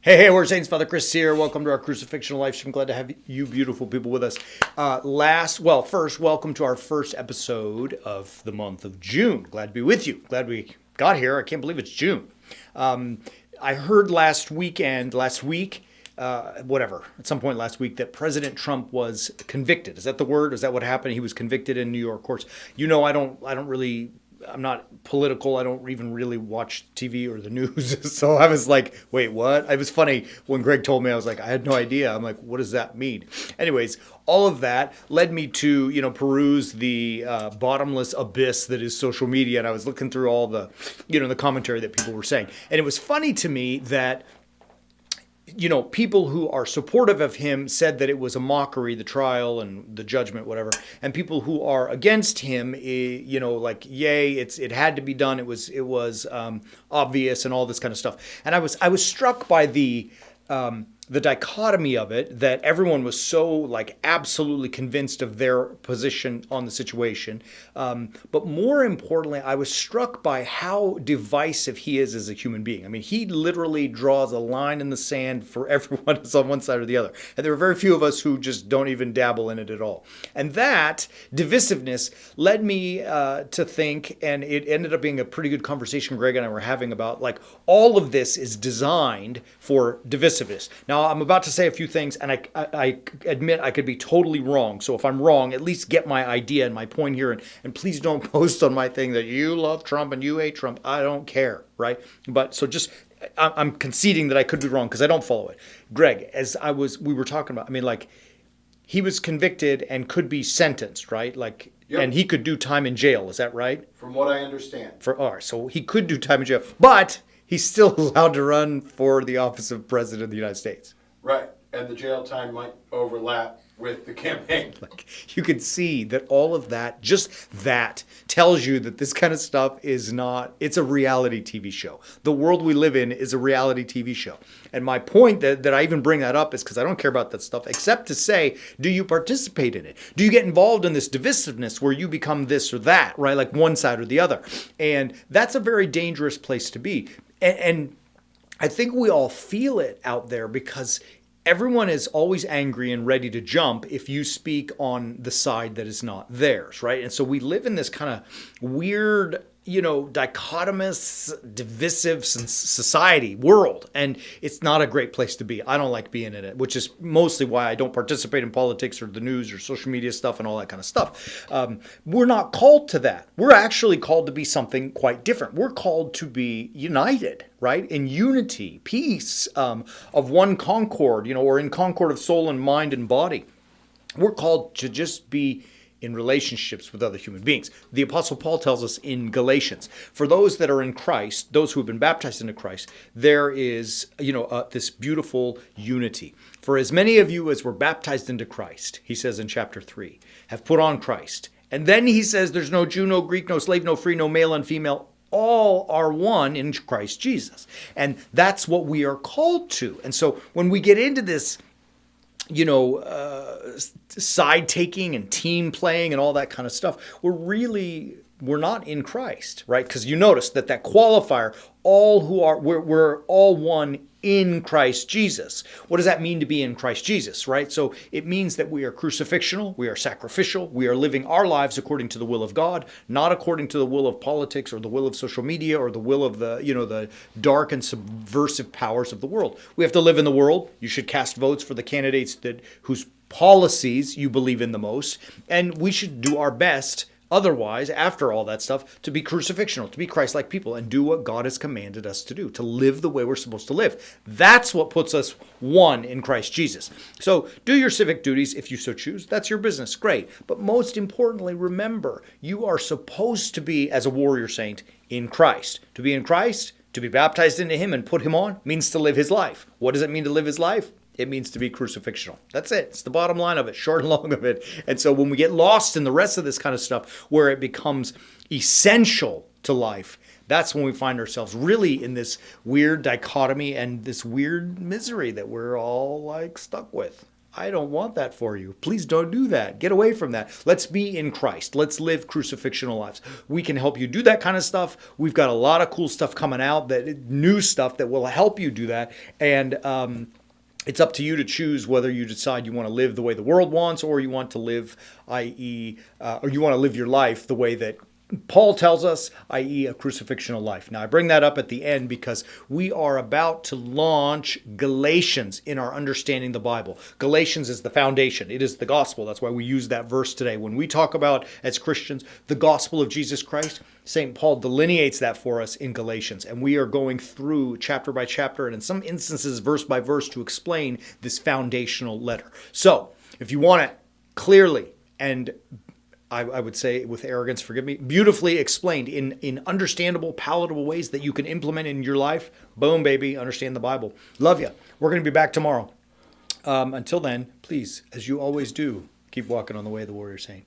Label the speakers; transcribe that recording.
Speaker 1: Hey, we're Saints. Father Chris here. Welcome to our Crucifixional live stream. Glad to have you beautiful people with us. First, welcome to our first episode of the month of June. Glad to be with you. Glad we got here. I can't believe it's June. I heard at some point last week that President Trump was convicted. Is that the word? Is that what happened? He was convicted in New York courts. I'm not political. I don't even really watch TV or the news. So I was like, wait, what? It was funny when Greg told me. I was like, I had no idea. I'm like, what does that mean? Anyways, all of that led me to, peruse the bottomless abyss that is social media. And I was looking through all the, the commentary that people were saying. And it was funny to me that people who are supportive of him said that it was a mockery, the trial and the judgment, whatever. And people who are against him, yay, it had to be done. It was obvious and all this kind of stuff. And I was struck by the dichotomy of it, that everyone was so absolutely convinced of their position on the situation. But more importantly, I was struck by how divisive he is as a human being. I mean, he literally draws a line in the sand for everyone that's on one side or the other. And there are very few of us who just don't even dabble in it at all. And that divisiveness led me to think, and it ended up being a pretty good conversation Greg and I were having about all of this is designed for divisiveness. Now, I'm about to say a few things, and I admit I could be totally wrong. So if I'm wrong, at least get my idea and my point here. And please don't post on my thing that you love Trump and you hate Trump. I don't care, right? But so I'm conceding that I could be wrong because I don't follow it. Greg, we were talking about, he was convicted and could be sentenced, right? Yep. And he could do time in jail. Is that right?
Speaker 2: From what I understand.
Speaker 1: All right, so he could do time in jail, but he's still allowed to run for the office of President of the United States.
Speaker 2: Right, and the jail time might overlap with the campaign.
Speaker 1: You can see that all of that, just that, tells you that this kind of stuff is not, it's a reality TV show. The world we live in is a reality TV show. And my point that I even bring that up is because I don't care about that stuff, except to say, do you participate in it? Do you get involved in this divisiveness where you become this or that, right? Like one side or the other. And that's a very dangerous place to be. And I think we all feel it out there because everyone is always angry and ready to jump if you speak on the side that is not theirs, right? And so we live in this kind of weird, dichotomous, divisive society, world. And it's not a great place to be. I don't like being in it, which is mostly why I don't participate in politics or the news or social media stuff and all that kind of stuff. We're not called to that. We're actually called to be something quite different. We're called to be united, right? In unity, peace, of one concord, or in concord of soul and mind and body. We're called to just be in relationships with other human beings. The Apostle Paul tells us in Galatians, for those that are in Christ, those who have been baptized into Christ, there is, this beautiful unity. For as many of you as were baptized into Christ, he says in chapter 3, have put on Christ. And then he says there's no Jew, no Greek, no slave, no free, no male and female. All are one in Christ Jesus. And that's what we are called to. And so when we get into this, side taking and team playing and all that kind of stuff, we're not in Christ, right? Because you notice that qualifier, we're all one in Christ Jesus. What does that mean to be in Christ Jesus, right? So it means that we are crucifixional, we are sacrificial, we are living our lives according to the will of God, not according to the will of politics or the will of social media or the will of the dark and subversive powers of the world. We have to live in the world. You should cast votes for the candidates whose policies you believe in the most, and we should do our best otherwise, after all that stuff, to be crucifixional, to be Christ-like people and do what God has commanded us to do, to live the way we're supposed to live. That's what puts us one in Christ Jesus. So do your civic duties if you so choose. That's your business. Great. But most importantly, remember, you are supposed to be, as a warrior saint, in Christ. To be in Christ, to be baptized into him and put him on, means to live his life. What does it mean to live his life? It means to be crucifixional. That's it. It's the bottom line of it, short and long of it. And so when we get lost in the rest of this kind of stuff, where it becomes essential to life, that's when we find ourselves really in this weird dichotomy and this weird misery that we're all stuck with. I don't want that for you. Please don't do that. Get away from that. Let's be in Christ. Let's live crucifixional lives. We can help you do that kind of stuff. We've got a lot of cool stuff coming out, that new stuff that will help you do that. And it's up to you to choose whether you decide you want to live the way the world wants, or you want to live, i.e., or you want to live your life the way that Paul tells us, i.e., a crucifixional life. Now, I bring that up at the end because we are about to launch Galatians in our understanding the Bible. Galatians is the foundation. It is the gospel. That's why we use that verse today. When we talk about, as Christians, the gospel of Jesus Christ, St. Paul delineates that for us in Galatians. And we are going through chapter by chapter, and in some instances, verse by verse, to explain this foundational letter. So, if you want it clearly and I would say with arrogance, forgive me, beautifully explained in understandable, palatable ways that you can implement in your life. Boom, baby, understand the Bible. Love you. We're going to be back tomorrow. Until then, please, as you always do, keep walking on the way of the warrior saint.